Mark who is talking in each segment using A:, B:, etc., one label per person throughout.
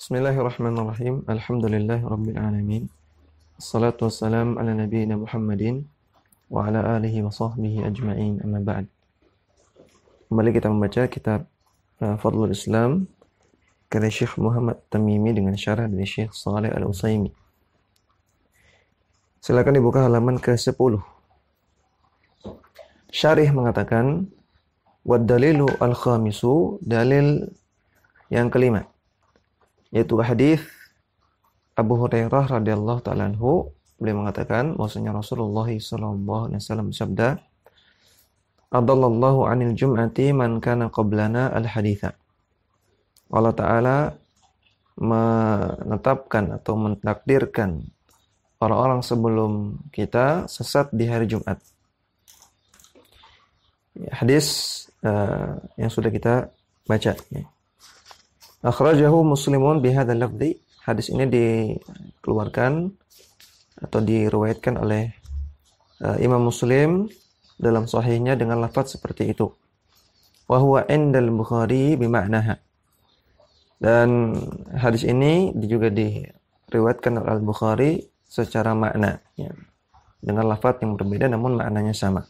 A: Bismillahirrahmanirrahim. Alhamdulillahirabbil alamin. Wassalatu wassalam ala nabiyyina Muhammadin wa ala alihi wa sahbihi ajma'in. Amma ba'd. Kembali kita membaca kitab Fadlul Islam karya Syekh Muhammad Tamimi dengan syarah dari Syekh Shalih Al-Utsaimin. Silakan dibuka halaman ke-10. Syarih mengatakan wad dalilu al-khamisu, dalil yang kelima, yaitu hadis Abu Hurairah radhiyallahu ta'ala anhu. Beliau mengatakan bahwasanya Rasulullah sallallahu alaihi wasallam bersabda, "Adallallahu 'anil jum'ati man kana qablana al-haditha." Allah Ta'ala menetapkan atau mentakdirkan orang-orang sebelum kita sesat di hari Jumat. Hadis yang sudah kita baca. Akhrajahu Muslimun bihadzal lafzi. Hadis ini dikeluarkan atau diriwayatkan oleh Imam Muslim dalam sahihnya dengan lafaz seperti itu. Wa huwa indal Bukhari bima'naha. Dan hadis ini juga diriwayatkan oleh Al-Bukhari secara makna, ya, dengan lafaz yang berbeda namun maknanya sama.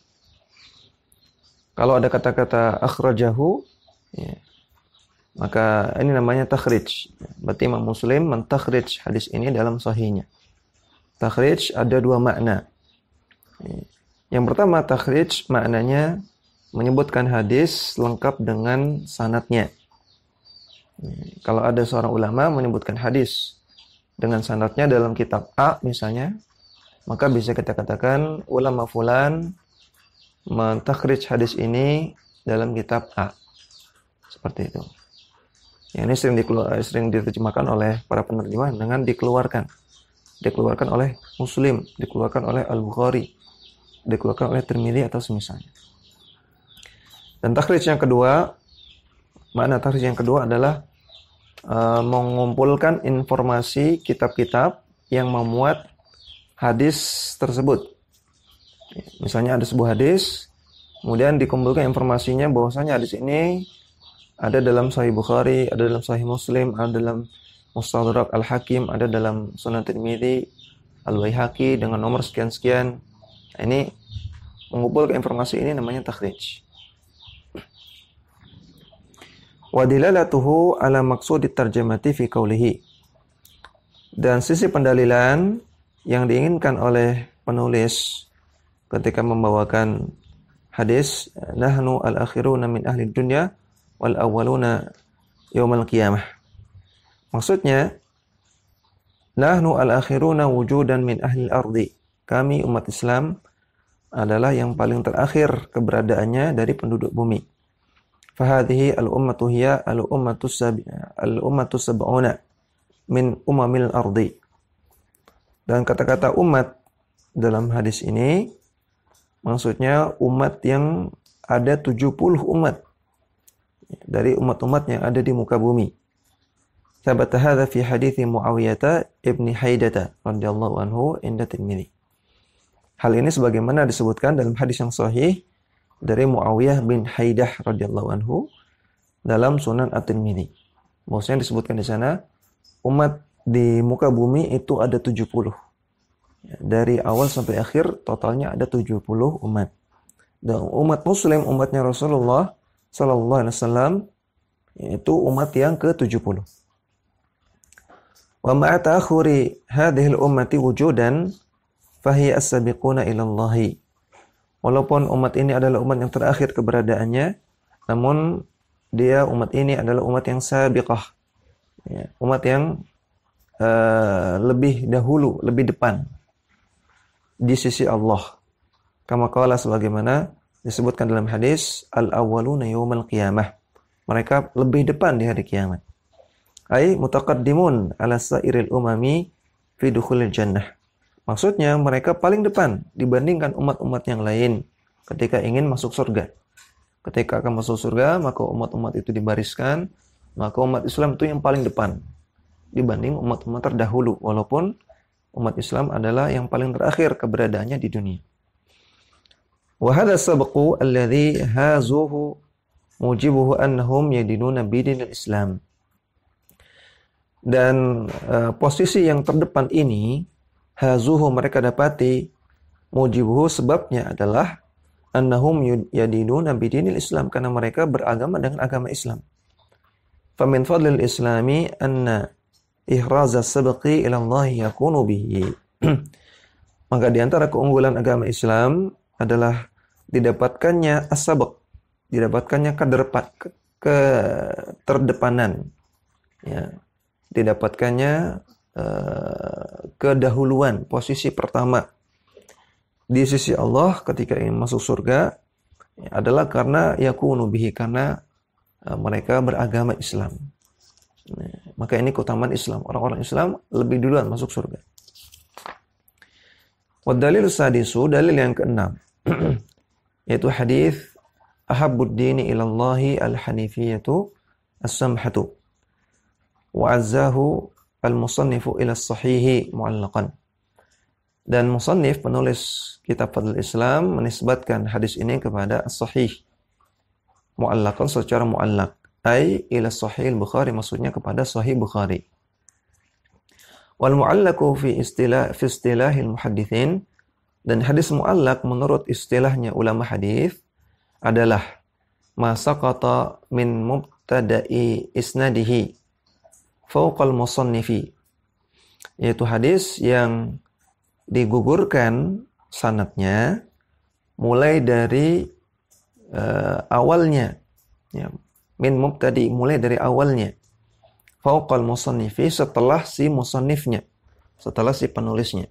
A: Kalau ada kata-kata akhrajahu, ya, maka ini namanya takhrij. Berarti Imam Muslim mentakhrij hadis ini dalam sahihnya. Takhrij ada dua makna. Yang pertama, takhrij maknanya menyebutkan hadis lengkap dengan sanadnya. Kalau ada seorang ulama menyebutkan hadis dengan sanadnya dalam kitab A misalnya, maka bisa kita katakan ulama fulan mentakhrij hadis ini dalam kitab A. Seperti itu. Ya, ini sering diterjemahkan oleh para penerjemah dengan dikeluarkan. Dikeluarkan oleh Muslim, dikeluarkan oleh Al-Bukhari, dikeluarkan oleh Tirmidzi atau semisalnya. Dan takhrij yang kedua, makna takhrij yang kedua adalah mengumpulkan informasi kitab-kitab yang memuat hadis tersebut. Misalnya ada sebuah hadis, kemudian dikumpulkan informasinya bahwasanya hadis ini ada dalam Sahih Bukhari, ada dalam Sahih Muslim, ada dalam Mustadrak Al-Hakim, ada dalam Sunan Tirmidzi, Al-Baihaqi dengan nomor sekian-sekian. Nah, ini mengumpulkan informasi ini namanya takhrij. Wa dilalatuhu ala maqsudit tarjamati fi qawlihi. Dan sisi pendalilan yang diinginkan oleh penulis ketika membawakan hadis nahnu al-akhiruna min ahli dunya wal awwaluna yaumal qiyamah. Maksudnya nahnu al-akhiruna wujudan min ahli al-ardi. Kami umat Islam adalah yang paling terakhir keberadaannya dari penduduk bumi. Fahadhihi al-ummatu hiya al-ummatu sab'una min umamil ardi. Dan kata-kata umat dalam hadis ini maksudnya umat yang ada 70 umat dari umat-umat yang ada di muka bumi. Thabata hadza fi hadits Muawiyah ibn Haidah radhiyallahu anhu inda Tirmidzi. Hal ini sebagaimana disebutkan dalam hadis yang sahih dari Muawiyah bin Haidah radhiyallahu anhu dalam Sunan At-Tirmidzi. Maksudnya disebutkan di sana umat di muka bumi itu ada 70. Dari awal sampai akhir totalnya ada 70 umat. Dan umat muslim, umatnya Rasulullah sallallahu alaihi wasallam, yaitu umat yang ke-70. Wa ma'a ta'khuri hadhihi al-ummati wujudan fahiya as-sabiquna ila Allah. Walaupun umat ini adalah umat yang terakhir keberadaannya, namun umat ini adalah umat yang sabiqah. Ya, umat yang lebih dahulu, lebih depan di sisi Allah. Kama qala sebagaimana disebutkan dalam hadis al-awwaluna yaumal qiyamah. Mereka lebih depan di hari kiamat. Ai mutaqaddimun ala sairil umami fi dukhulil jannah. Maksudnya mereka paling depan dibandingkan umat-umat yang lain ketika ingin masuk surga. Ketika akan masuk surga, maka umat-umat itu dibariskan, maka umat Islam itu yang paling depan dibanding umat-umat terdahulu, walaupun umat Islam adalah yang paling terakhir keberadaannya di dunia. Wa hadha sabqu alladhi hazuhu mujibuhu annahum yadinuna bidinil Islam. Dan posisi yang terdepan ini, hazuhu mereka dapati, mujibuhu sebabnya adalah annahum yadinuna bidinil Islam, karena mereka beragama dengan agama Islam. Famin fadlil islami anna ihraza sabqi ila Allah yakunu bihi. Maka di antara keunggulan agama Islam adalah didapatkannya as-sabq, didapatkannya keterdepanan, ya, didapatkannya kedahuluan, posisi pertama di sisi Allah ketika ingin masuk surga, ya, adalah karena yakunu bihi, karena mereka beragama Islam. Nah, maka ini keutamaan Islam, orang-orang Islam lebih duluan masuk surga. Wa dalil sadisu, dalil yang keenam, yaitu hadis ahabbud dini ilallahi al-hanifiyatu as-samhatu wa azzahu al-musannifu ila as-sahihi mu'allaqan. Dan musannif, penulis kitab Fadlul Islam, menisbatkan hadis ini kepada as-sahih mu'allaqan, secara mu'allaq, ay ila sahih al-Bukhari, maksudnya kepada sahih Bukhari. Wal mu'allaqu fi istilahil muhaddithin, dan hadis mu'allaq menurut istilahnya ulama hadis adalah ma saqata min mubtada'i isnadihi fawqal musannifi, yaitu hadis yang digugurkan sanadnya mulai dari awalnya, ya, min mubtadi, mulai dari awalnya, fawqal musannifi, setelah si musannifnya, setelah si penulisnya.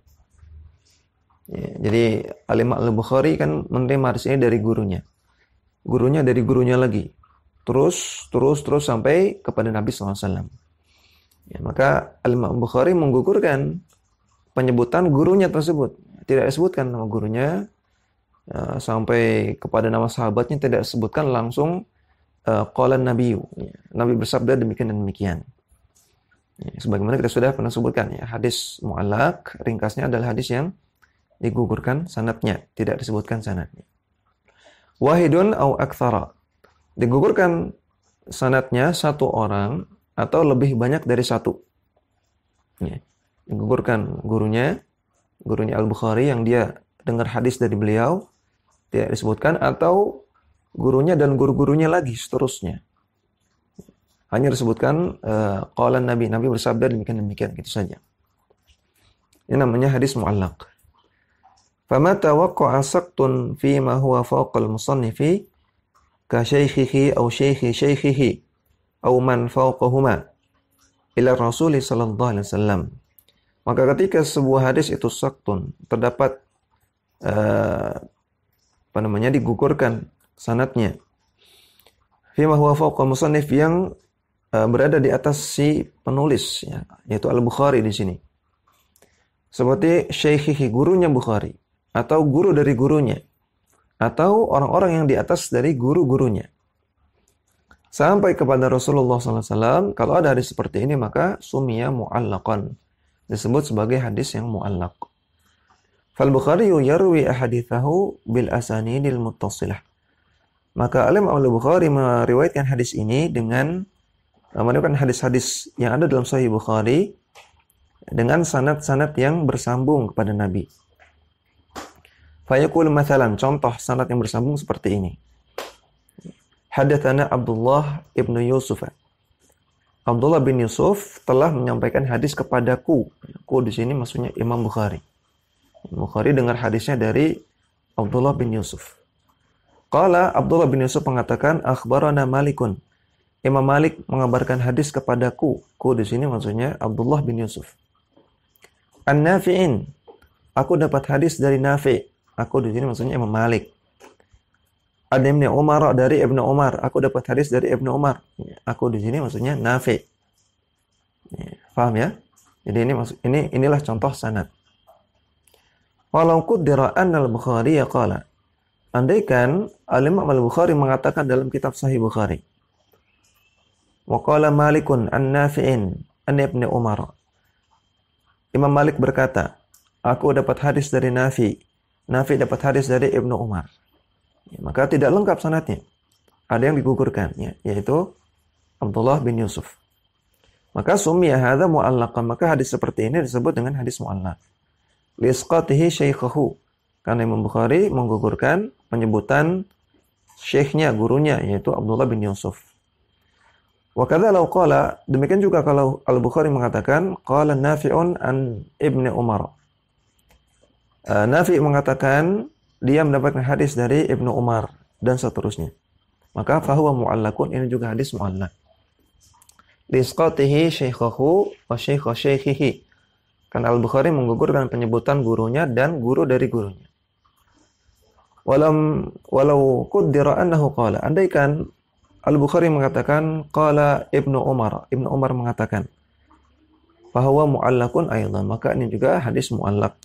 A: Ya, jadi Al-Imam Al-Bukhari kan menerima hadis ini dari gurunya, gurunya dari gurunya lagi, terus sampai kepada Nabi SAW. Ya, maka Al-Imam Al-Bukhari menggugurkan penyebutan gurunya tersebut, tidak disebutkan nama gurunya, sampai kepada nama sahabatnya tidak disebutkan langsung. Qala Nabi, Nabi bersabda demikian dan demikian. Ya, sebagaimana kita sudah pernah sebutkan, ya, hadis mu'allaq ringkasnya adalah hadis yang digugurkan sanadnya, tidak disebutkan sanadnya. Wahidun au aktsara, digugurkan sanadnya satu orang atau lebih banyak dari satu. Ya, digugurkan gurunya Al-Bukhari yang dia dengar hadis dari beliau, tidak disebutkan, atau gurunya dan guru-gurunya lagi seterusnya. Hanya disebutkan qala Nabi bersabda demikian gitu saja. Ini namanya hadis mu'allaq. Fama tawaqqa'a saqtun fi ma huwa fawqa al-musannifi ka syaikhihi aw syaikhi syaikhihi aw man fawqahuma ila Rasul sallallahu alaihi wasallam. Maka ketika sebuah hadis itu saqtun, terdapat digugurkan sanadnya, fima huwa fawqa musannif, yang berada di atas si penulis, ya, yaitu Al-Bukhari di sini. Seperti syaikhihi, gurunya Bukhari, atau guru dari gurunya, atau orang-orang yang di atas dari guru-gurunya, sampai kepada Rasulullah SAW. Kalau ada hadis seperti ini, maka sumia mu'allaqan, disebut sebagai hadis yang mu'allaq. Fal Bukhari yarwi ahadithahu bil asanidil muttasilah. Maka Al-Imam Al-Bukhari meriwayatkan hadis ini dengan meriwayatkan hadis-hadis yang ada dalam Sahih Bukhari dengan sanad-sanad yang bersambung kepada Nabi. Fayaqul mathalan, contoh sanad yang bersambung seperti ini. Hadatsana Abdullah ibnu Yusuf. Abdullah bin Yusuf telah menyampaikan hadis kepadaku. Ku di sini maksudnya Imam Bukhari. Bukhari dengar hadisnya dari Abdullah bin Yusuf. Qala, Abdullah bin Yusuf mengatakan, akhbarana Malikun. Imam Malik mengabarkan hadis kepadaku. Ku di sini maksudnya Abdullah bin Yusuf. An-Nafi'in. Aku dapat hadis dari Nafi'. Aku di sini maksudnya Imam Malik. Ada Ibnu Umar, dari Ibnu Umar. Aku dapat hadis dari Ibnu Umar. Aku di sini maksudnya Nafi'. Paham ya? Jadi inilah contoh sanad. Walau qaddara anna al-Bukhari qala. Andaikan Al-Imam Al-Bukhari mengatakan dalam kitab Sahih Bukhari, wa qala Malikun an Nafi'in an Ibnu Umar. Imam Malik berkata, aku dapat hadis dari Nafi'. Nafi' dapat hadis dari Ibnu Umar. Ya, maka tidak lengkap sanadnya. Ada yang digugurkan, ya, yaitu Abdullah bin Yusuf. Maka summiya hadza mu'allaqan, maka hadis seperti ini disebut dengan hadis mu'allaq. Lisqatihi syaikhahu, karena Imam Bukhari menggugurkan penyebutan syekhnya, gurunya, yaitu Abdullah bin Yusuf. Wa kadza law qala, demikian juga kalau Al-Bukhari mengatakan qala Nafi'un an Ibnu Umar. Nafi' mengatakan dia mendapatkan hadis dari Ibnu Umar dan seterusnya. Maka fahuwa mu'allaqun, ini juga hadis mu'allaq. Lisqatihi syaikhahu wa syaikha syaikhihi. Karena Al-Bukhari menggugurkan penyebutan gurunya dan guru dari gurunya. Walau qaddara annahu qala, andaikan Al-Bukhari mengatakan qala Ibnu Umar, Ibnu Umar mengatakan, fahuwa mu'allaqun aidan, maka ini juga hadis mu'allaq.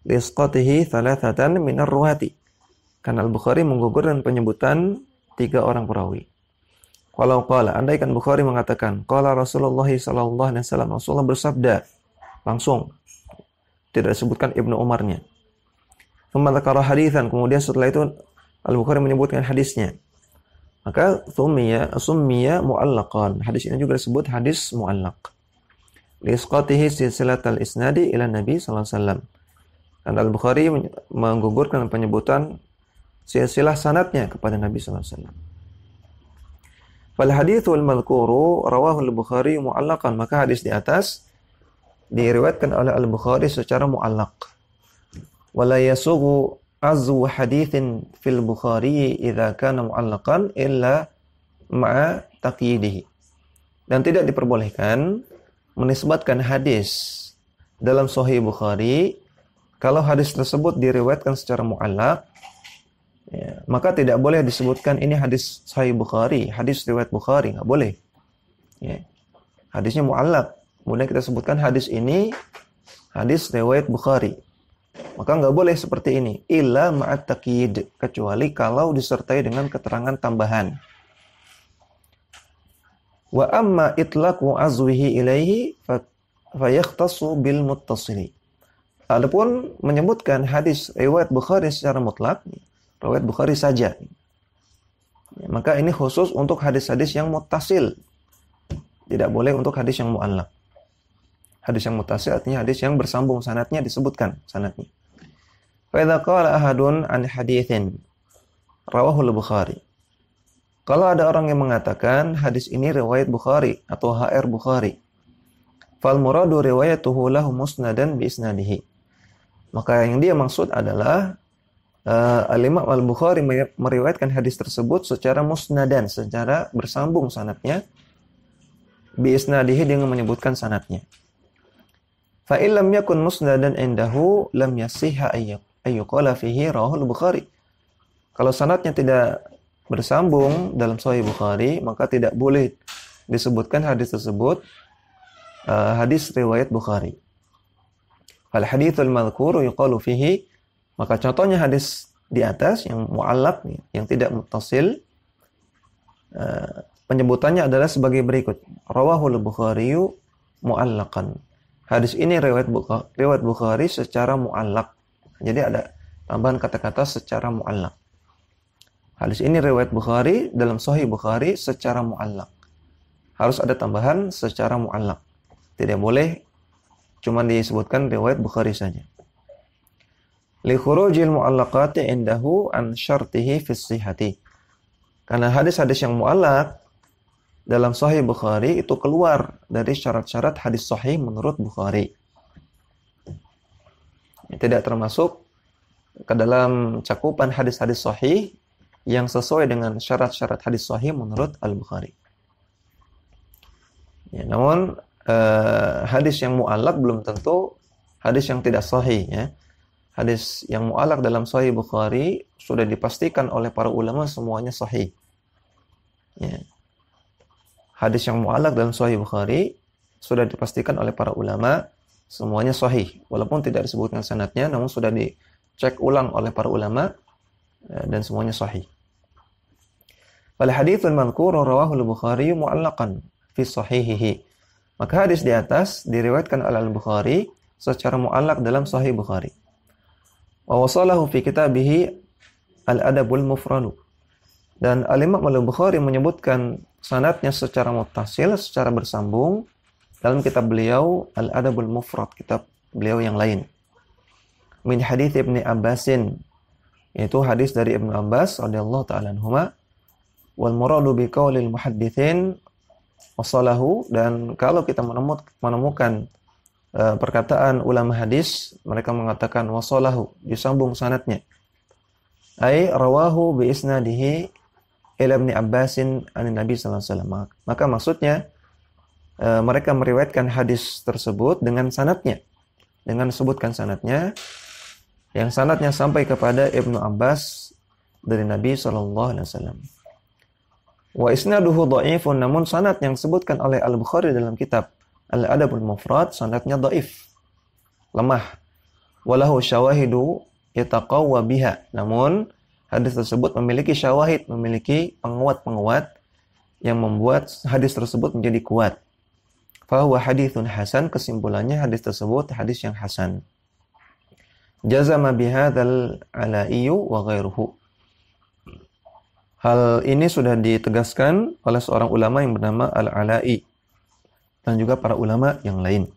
A: Lisqatihi thalathatan minar ruwati, karena Al-Bukhari menggugurkan penyebutan 3 orang perawi. Walau qala, andaikan Bukhari mengatakan qala Rasulullah sallallahu alaihi wasallam, Rasulullah bersabda, langsung tidak disebutkan Ibnu Umarnya. Tsumma dzakara haditsan, kemudian setelah itu Al-Bukhari menyebutkan hadisnya, maka summiya mu'allaqan, hadis ini juga disebut hadis mu'allaq. Lisqatihi silsilatal isnadi ila Nabi sallallahu alaihi wasallam, karena Al-Bukhari menggugurkan penyebutan silsilah sanadnya kepada Nabi sallallahu alaihi wasallam. Fal haditsul madhkuru rawahu Al-Bukhari mu'allaqan, maka hadis di atas diriwayatkan oleh Al-Bukhari secara mu'allaq. Wala yasughu azwu haditsin fil Bukhari idza kana mu'allaqan illa ma'a taqyidihi. Dan tidak diperbolehkan menisbatkan hadis dalam Sahih Bukhari kalau hadis tersebut diriwayatkan secara mu'allaq, ya, maka tidak boleh disebutkan ini hadis Sahih Bukhari, hadis riwayat Bukhari, nggak boleh. Ya. Hadisnya mu'allaq, kemudian kita sebutkan hadis ini hadis riwayat Bukhari, maka nggak boleh seperti ini. Illa ma'at taqyid, kecuali kalau disertai dengan keterangan tambahan. Wa amma itlaqu azwihi ilaihi fayakhtassu bil muttasili. Adapun menyebutkan hadis riwayat Bukhari secara mutlak, riwayat Bukhari saja, ya, maka ini khusus untuk hadis-hadis yang muttasil. Tidak boleh untuk hadis yang mu'allaq. Hadis yang muttasil artinya hadis yang bersambung sanadnya, disebutkan sanadnya. Fa idza qala ahadun an haditsin rawahu al-Bukhari. Kalau ada orang yang mengatakan hadis ini riwayat Bukhari atau HR Bukhari, fal muradu riwayatuhu lahu musnadan bi isnadihi. Maka yang dia maksud adalah Al-Imam Al-Bukhari meriwayatkan hadis tersebut secara musnadan, secara bersambung sanadnya, bi isnadihi, dengan menyebutkan sanadnya. Fa illam yakun musnadan indahu lam yasihha ayyuqala fihi rawahu Al-Bukhari. Kalau sanadnya tidak bersambung dalam Sahih Bukhari, maka tidak boleh disebutkan hadis tersebut hadis riwayat Bukhari. Fal haditsul madhkuru yuqalu fihi, maka contohnya hadis di atas yang mu'allaq, yang tidak muttasil, penyebutannya adalah sebagai berikut. Rawahul Bukhari mu'allaqan. Hadis ini riwayat Bukhari secara mu'allaq. Jadi ada tambahan kata-kata secara mu'allaq. Hadis ini riwayat Bukhari dalam Sahih Bukhari secara mu'allaq. Harus ada tambahan secara mu'allaq. Tidak boleh cuma disebutkan riwayat Bukhari saja. Li khurujil mu'allaqati indahu an syartihi fi sihhati. Karena hadis-hadis yang mu'allaq dalam Sahih Bukhari itu keluar dari syarat-syarat hadis sahih menurut Bukhari. Tidak termasuk ke dalam cakupan hadis-hadis sahih yang sesuai dengan syarat-syarat hadis sahih menurut Al-Bukhari. Ya, namun hadis yang mu'allaq belum tentu hadis yang tidak sahih, ya. Hadis yang mu'allaq dalam Sahih Bukhari sudah dipastikan oleh para ulama semuanya sahih. Ya. Hadis yang mu'allaq dalam Sahih Bukhari sudah dipastikan oleh para ulama semuanya sahih, walaupun tidak disebutkan sanadnya, namun sudah dicek ulang oleh para ulama dan semuanya sahih. Wal haditsul madhkur rawahu al-Bukhari mu'allaqan fi sahihihi. Maka hadis di atas diriwayatkan oleh Al-Bukhari secara mu'allaq dalam Sahih Bukhari. Wa wasalahu fi kitabih Al-Adabul Mufrad. Dan Al-Imam Al-Bukhari menyebutkan sanadnya secara muttasil, secara bersambung dalam kitab beliau Al-Adabul Mufrad, kitab beliau yang lain. Min hadits Ibnu Abbasin, yaitu hadis dari Ibnu Abbas radhiyallahu taala anhuma, wal muradu bi qaulil muhadditsin wasalahu, dan kalau kita menemukan perkataan ulama hadis, mereka mengatakan wasalahu, disambung sanadnya. Ai rawahu bi isnadihi ila Ibnu Abbasin an Nabi sallallahu alaihi wasallam. Maka maksudnya mereka meriwayatkan hadis tersebut dengan sanadnya, dengan sebutkan sanadnya, yang sanadnya sampai kepada Ibnu Abbas dari Nabi sallallahu alaihi wasallam. Wa isnaduhu dhaifun, namun sanad yang disebutkan oleh Al-Bukhari dalam kitab Al-Adabul Mufrad sanadnya dhaif, lemah. Walahu syawahidu yataqawwa biha, namun hadis tersebut memiliki syawahid, memiliki penguat-penguat yang membuat hadis tersebut menjadi kuat. Fahuwa hadithun hasan, kesimpulannya hadis tersebut hadis yang hasan. Jazama bihadzal alaiyu wa ghairuhu. Hal ini sudah ditegaskan oleh seorang ulama yang bernama Al-Ala'i dan juga para ulama yang lain.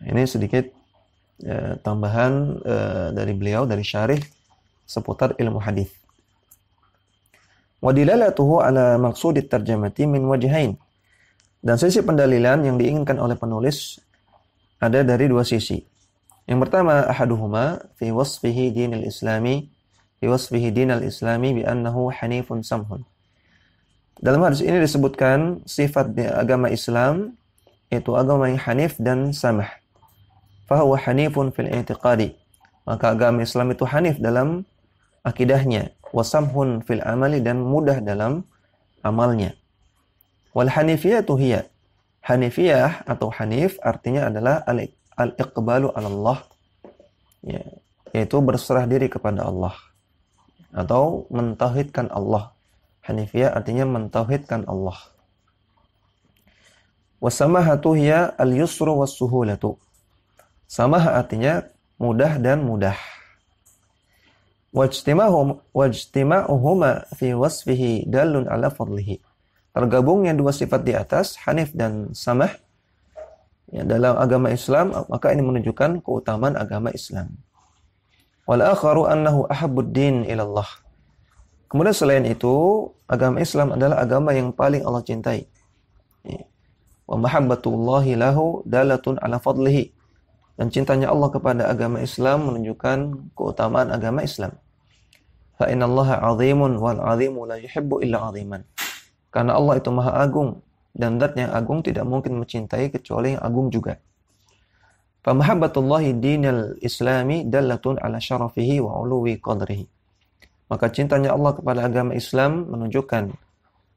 A: Ini sedikit tambahan dari beliau, dari syarih seputar ilmu hadis. Wa dilalatuhu ala maqsudit tarjamati min wajhain. Dan sisi pendalilan yang diinginkan oleh penulis ada dari dua sisi. Yang pertama, ahaduhuma fi wasfihi dinil islami bi annahu hanifun samhun. Dalam hadis ini disebutkan sifat agama Islam, yaitu agama yang hanif dan samah. Fahuwa hanifun fil i'tiqadi. Maka agama Islam itu hanif dalam akidahnya, wasamhun fil amali, dan mudah dalam amalnya. Wal hanifiyatu hiya, hanifiyah atau hanif artinya adalah al-iqbalu 'ala Allah, ya, yaitu berserah diri kepada Allah atau mentauhidkan Allah. Hanifiyah artinya mentauhidkan Allah. Wasamahatu hiya al-yusru was-suhulatu. Samah artinya mudah dan mudah. Wajtima'uhuma fi wasfihi dalun 'ala fadlihi. Tergabungnya dua sifat di atas, hanif dan samah, ya, dalam agama Islam, maka ini menunjukkan keutamaan agama Islam. Wal akharu annahu ahabbud din ila Allah. Kemudian selain itu, agama Islam adalah agama yang paling Allah cintai. Wa mahabbatullahi lahu dalatun ala fadlihi. Dan cintanya Allah kepada agama Islam menunjukkan keutamaan agama Islam. Fa innallaha 'azimun wal 'azimu la yuhibbu illa 'aziman. Karena Allah itu maha agung, dan zat yang agung tidak mungkin mencintai kecuali yang agung juga. Fa mahabbatullahi dinal islami dalatun ala syarafihi wa 'uluwi qadrihi. Maka cintanya Allah kepada agama Islam menunjukkan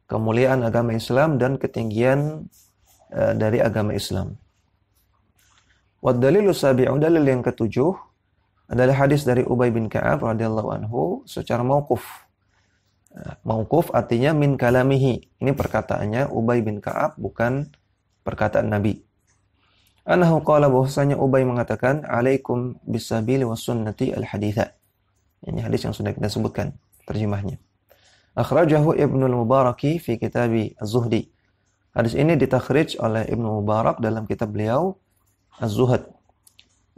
A: kemuliaan agama Islam dan ketinggian dari agama Islam. Wa dalilu sabi'u, dalil yang ketujuh adalah hadis dari Ubay bin Ka'ab radhiyallahu anhu secara mauquf. Mauquf artinya min kalamihi. Ini perkataannya Ubay bin Ka'ab, bukan perkataan Nabi. Anahu qala, bahwasanya Ubay mengatakan, alaikum bisabili was sunnati al-haditha. Ini hadis yang sudah kita sebutkan terjemahnya. Akhrajahu Ibnu al-Mubaraki fi kitabi Az-Zuhdi. Hadis ini ditakhrij oleh Ibnu Mubarak dalam kitab beliau Az-Zuhd.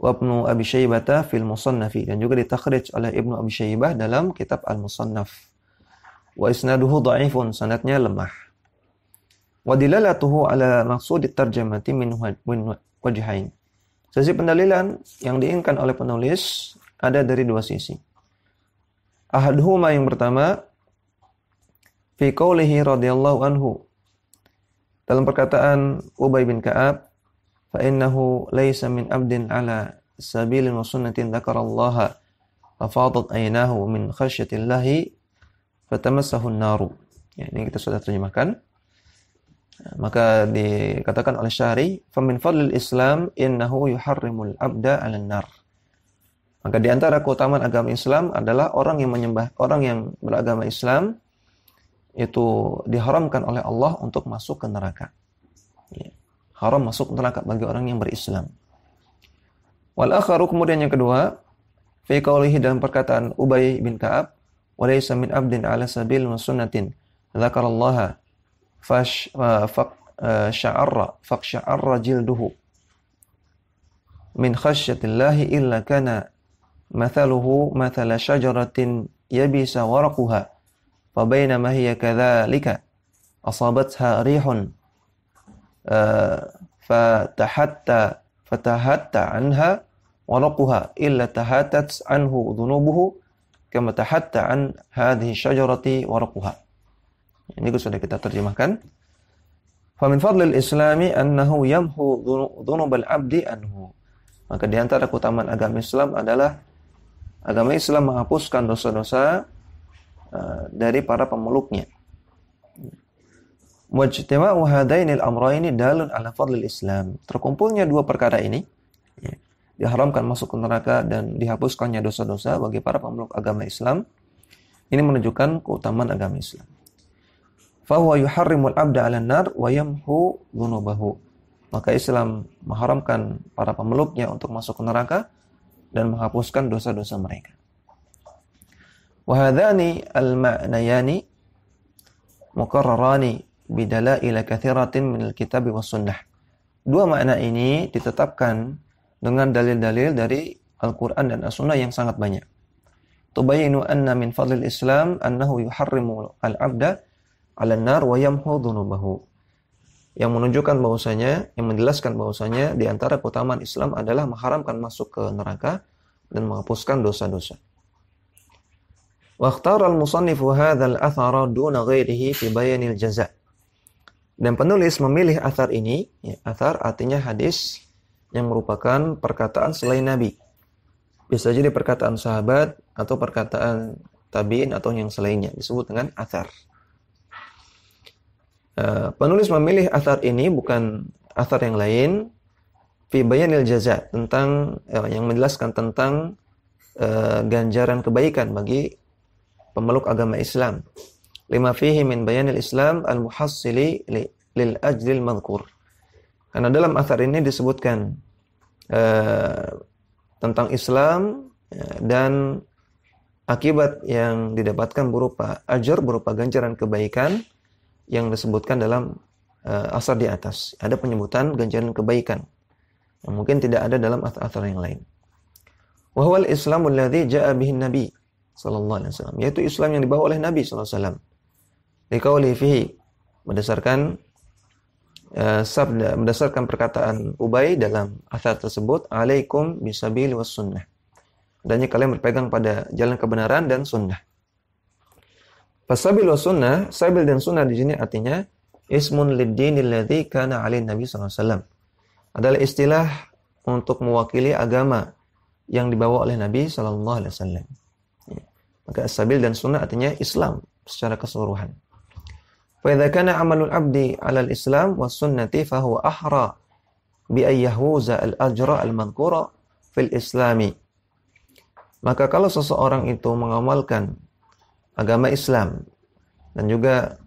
A: Wa Ibnu Abi Syaibah fil Musannafi, dan juga ditakhrij oleh Ibnu Abi Syaibah dalam kitab Al-Musannaf. Wa isnaduhu dha'ifun, sanadnya lemah. Wa dilalatuhu ala maqsudit tarjamati min wajhain. Sisi pendalilan yang diinginkan oleh penulis ada dari dua sisi. Ahaduhuma, yang pertama, fi qaulihi radhiyallahu anhu, dalam perkataan Ubay bin Ka'ab, fa innahu laysa min abdin ala sabilin wa sunnatin dzakarallaha fa fadat aynahu min khasyatillahi fatamassahu an-naru. Ya, ini kita sudah terjemahkan. Maka dikatakan oleh syari, fa min fadlil Islam innahu yuharrimul abda 'alan nar. Maka di antara keutamaan agama Islam adalah orang yang beragama Islam itu diharamkan oleh Allah untuk masuk ke neraka. Ya, haram masuk neraka bagi orang yang berislam. Wal akharu, kemudian yang kedua, fi qaulihi, dalam perkataan Ubay bin Ka'ab, walaysa min abdin ala sabil wa sunnatin dzakarallaha faqsha'arra jilduhu min khasyatillahi illa kana mathaluhu mathala syajaratin yabisa waraquha fa bainama hiya kadzalika asabatha rihun fatahatta anha waraquha illa tahatat anhu dhunubuhu kama tahatta an hadhihi syajarati waraquha. Ini sudah kita terjemahkan. Fa min fadlil islami annahu yamhu dhunubal abdi anhu. Maka di antara keutamaan agama Islam adalah agama Islam menghapuskan dosa-dosa dari para pemeluknya. Wajtima'u hadainil amrayni dalun ala fadlil Islam. Terkumpulnya dua perkara ini, diharamkan masuk ke neraka dan dihapuskannya dosa-dosa bagi para pemeluk agama Islam, ini menunjukkan keutamaan agama Islam. Fahuwa yuharrimul abda 'alan nar wa yamhu dhunubahu. Maka Islam mengharamkan para pemeluknya untuk masuk ke neraka dan menghapuskan dosa-dosa mereka. Wa hadzani al-ma'nayani mukarrarani bidalail katsiratin minal kitab was sunnah. Dua makna ini ditetapkan dengan dalil-dalil dari Al-Qur'an dan As-Sunnah yang sangat banyak. Tubayyinu anna min fadlil Islam annahu yuharrimu al-'abda 'alan nar wa yamhu dhunubahu. Yang menunjukkan bahwasanya, yang menjelaskan bahwasanya di antara keutamaan Islam adalah mengharamkan masuk ke neraka dan menghapuskan dosa-dosa. Wa ikhtara al-musannifu hadzal athara duna ghairihi fi bayanil jaza'. Dan penulis memilih athar ini, athar artinya hadis yang merupakan perkataan selain Nabi. Bisa jadi perkataan sahabat atau perkataan tabi'in atau yang selainnya, disebut dengan athar. Penulis memilih athar ini bukan athar yang lain, fi bayanil jaza, tentang yang menjelaskan tentang ganjaran kebaikan bagi pemeluk agama Islam. Lima fihi min bayanil Islam al-muhassili lil ajlil madhkur. Karena dalam athar ini disebutkan tentang Islam dan akibat yang didapatkan berupa ajr, berupa ganjaran kebaikan yang disebutkan dalam asar di atas. Ada penyebutan ganjaran kebaikan yang mungkin tidak ada dalam athar yang lain. Wa huwal Islamul ladzi jaa'a bihi Nabi sallallahu alaihi wasallam, yaitu Islam yang dibawa oleh Nabi sallallahu alaihi wasallam. Liqauli fihi, berdasarkan sabda, berdasarkan perkataan Ubay dalam athar tersebut, alaikum bisabil was sunnah. Adanya kalian berpegang pada jalan kebenaran dan sunnah. Fasabil was sunnah, sabil dan sunnah di sini artinya ismun lid-dinil ladzi kana 'alaihi Nabi sallallahu alaihi wasallam. Adalah istilah untuk mewakili agama yang dibawa oleh Nabi sallallahu alaihi wasallam. Maka sabil dan sunnah artinya Islam secara keseluruhan. Fa idza kana 'amalul 'abdi 'ala al-Islam was sunnati fa huwa ahra bi ay yahuza al-ajra al-madhkura fil Islami. Maka kalau seseorang itu mengamalkan agama Islam dan juga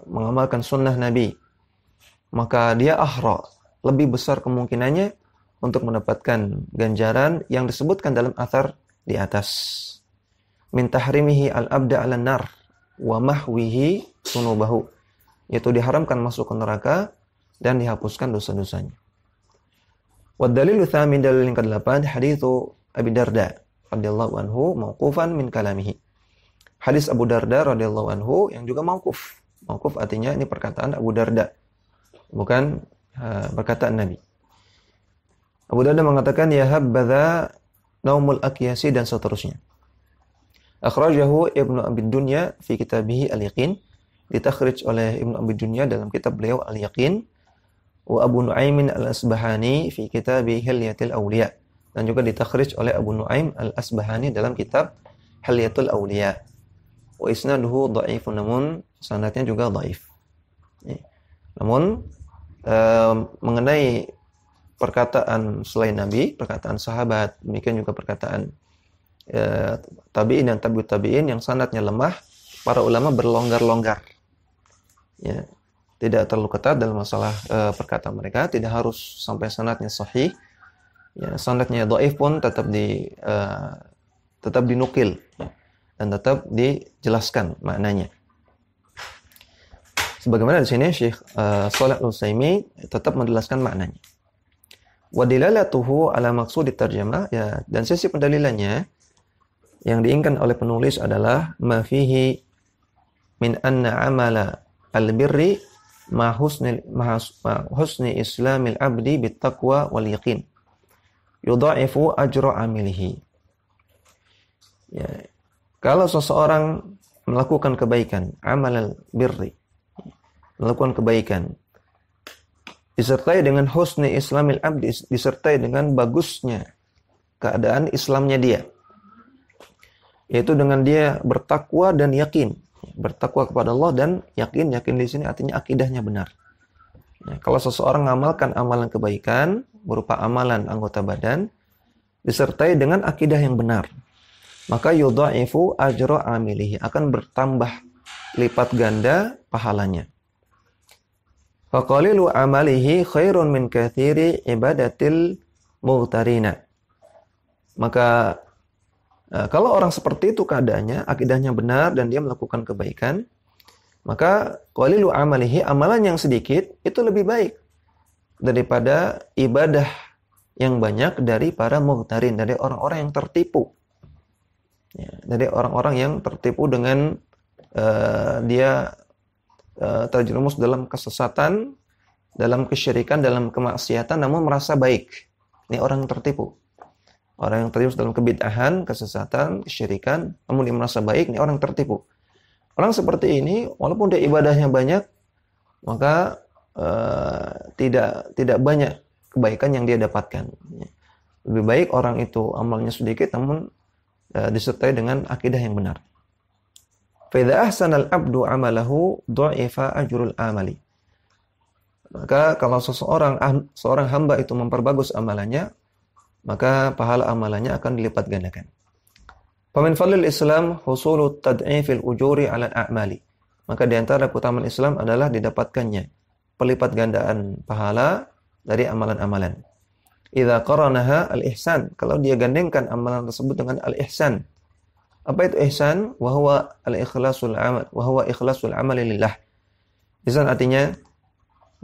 A: mengamalkan sunnah Nabi, maka dia ahra, lebih besar kemungkinannya untuk mendapatkan ganjaran yang disebutkan dalam athar di atas. Min tahrimihi al-abda 'alan nar wa mahwihi sunubahu, yaitu diharamkan masuk ke neraka dan dihapuskan dosa-dosanya. Wa dalilu tsamin, dalil yang ke-8, haditsu Abi Darda radhiyallahu anhu mauqufan min kalamihi. Hadis Abu Darda radhiyallahu anhu yang juga mauquf. Mauquf artinya ini perkataan Abu Darda, bukan perkataan Nabi. Abu Darda mengatakan ya habadza naumul aqyasi dan seterusnya. Akhrajahu Ibnu Abi Dunya fi kitabih Al-Yaqin, ditakhrij oleh Ibnu Abi Dunya dalam kitab beliau Al-Yaqin, wa Abu Nu'aim Al-Asbahani fi kitabih Hilyatul Awliya, dan juga ditakhrij oleh Abu Nu'aim Al-Asbahani dalam kitab Hilyatul Awliya. Wa isnaduhu dhaifun, namun sanadnya juga dhaif. Namun mengenai perkataan selain Nabi, perkataan sahabat, demikian juga perkataan tabi'in dan tabi'ut tabi'in yang sanadnya lemah, para ulama berlonggar-longgar. Ya, tidak terlalu ketat dalam masalah perkataan mereka, tidak harus sampai sanadnya sahih. Ya, sanadnya dhaif pun tetap dinukil dan tetap dijelaskan maknanya. Sebagaimana di sini Syekh Shalih Al-Utsaimin tetap menjelaskan maknanya. Wa dilalatuhu ala maqsudit tarjamah, ya, dan sisi pendalilannya yang diinginkan oleh penulis adalah ma fihi min anna amala al-birri ma husni islamil abdi bittaqwa wal yaqin yudha'ifu ajra amilihi. Ya, kalau seseorang melakukan kebaikan, amal al-birri, melakukan kebaikan, disertai dengan husni islamil abdi, disertai dengan bagusnya keadaan Islamnya dia, yaitu dengan dia bertakwa dan yakin, bertakwa kepada Allah dan yakin di sini artinya akidahnya benar. Nah, kalau seseorang mengamalkan amalan kebaikan berupa amalan anggota badan disertai dengan akidah yang benar, maka yudha'ifu ajra amilihi, akan bertambah lipat ganda pahalanya. Faqalilu amalihi khairun min katsiri ibadatil mughtarina. Maka kalau orang seperti itu keadaannya, akidahnya benar dan dia melakukan kebaikan, maka qalilu amalihi, amalan yang sedikit itu lebih baik daripada ibadah yang banyak dari para mughtarin, dari orang-orang yang tertipu. Ya, dari orang-orang yang tertipu dengan dia terjerumus dalam kesesatan, dalam kesyirikan, dalam kemaksiatan, namun merasa baik. Ini orang yang tertipu. Orang yang terjerumus dalam kebid'ahan, kesesatan, kesyirikan, namun dia merasa baik, ini orang yang tertipu. Orang seperti ini, walaupun dia ibadahnya banyak, maka tidak banyak kebaikan yang dia dapatkan. Lebih baik orang itu amalnya sedikit, namun disertai dengan akidah yang benar. Fa'idha ahsanal abdu amalahu du'ifa ajrul amali. Maka kalau seorang hamba itu memperbagus amalannya, maka pahala amalannya akan dilipat gandakan. Famin fadlil Islam husulu tad'ifil ujuri 'ala al-a'mali. Maka di antara keutamaan Islam adalah didapatkannya pelipat gandaan pahala dari amalan-amalan. Idza qaranaha al-ihsan, kalau dia gandengkan amalan tersebut dengan al-ihsan. Apa itu ihsan? Wa huwa al-ikhlasul amal, wa huwa ikhlasul amali lillah. Ihsan artinya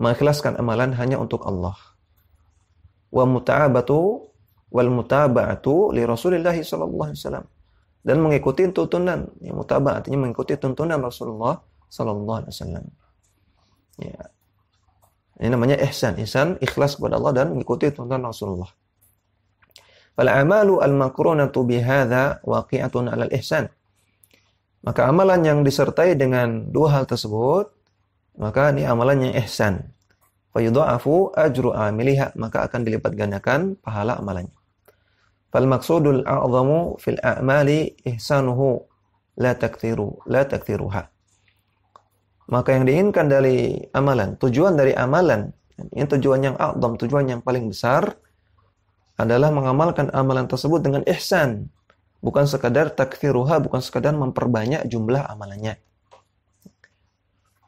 A: mengikhlaskan amalan hanya untuk Allah. Wa muta'abatu wal mutaba'atu li Rasulillah sallallahu alaihi wasallam, dan mengikuti tuntunan, ya, mutaba'ah artinya mengikuti tuntunan Rasulullah sallallahu alaihi wasallam. Ya. Ini namanya ihsan. Ihsan ikhlas kepada Allah dan mengikuti tuntunan Rasulullah. Fal amalu al-maqrunatu bihadza waqi'atun 'alal ihsan. Maka amalan yang disertai dengan dua hal tersebut, maka ini amalan yang ihsan. Fa yudha'afu ajru amiliha, maka akan dilipat gandakan pahala amalannya. Fal maqsudul a'zamu fil a'mali ihsanuhu la takthiruha. Maka yang diinginkan dari amalan, tujuan dari amalan, ini tujuan yang a'zam, tujuan yang paling besar adalah mengamalkan amalan tersebut dengan ihsan, bukan sekadar takthiruha, bukan sekadar memperbanyak jumlah amalannya.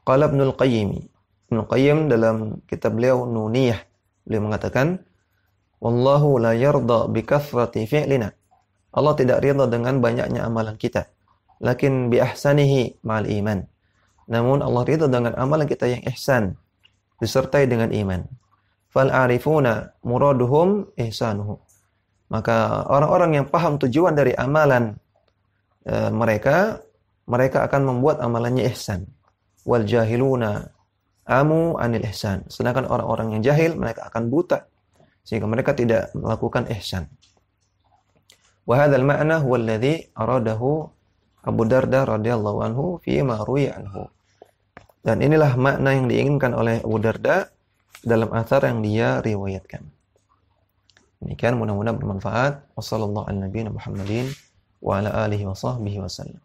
A: Qala Ibnul Qayyim dalam kitab beliau Nuniyah, beliau mengatakan, wallahu la yarda bi kathrati fi'lina. Allah tidak ridha dengan banyaknya amalan kita, lakin bi ahsanihi ma'al iman. Namun Allah ridha dengan amalan kita yang ihsan disertai dengan iman. Fal arifuna muraduhum ihsanuhu. Maka orang-orang yang paham tujuan dari amalan mereka akan membuat amalannya ihsan. Wal jahiluna amu anil ihsan. Sedangkan orang-orang yang jahil, mereka akan buta sehingga mereka tidak melakukan ihsan. Wa hadzal ma'na huwa alladhi aradahu Abu Darda radhiyallahu anhu fi ma ruwiya anhu. Dan inilah makna yang diinginkan oleh Abu Darda dalam athar yang dia riwayatkan. Demikian, mudah-mudahan bermanfaat. Wassallallahu ala nabiyina Muhammadin wa ala alihi wa sahbihi wasallam.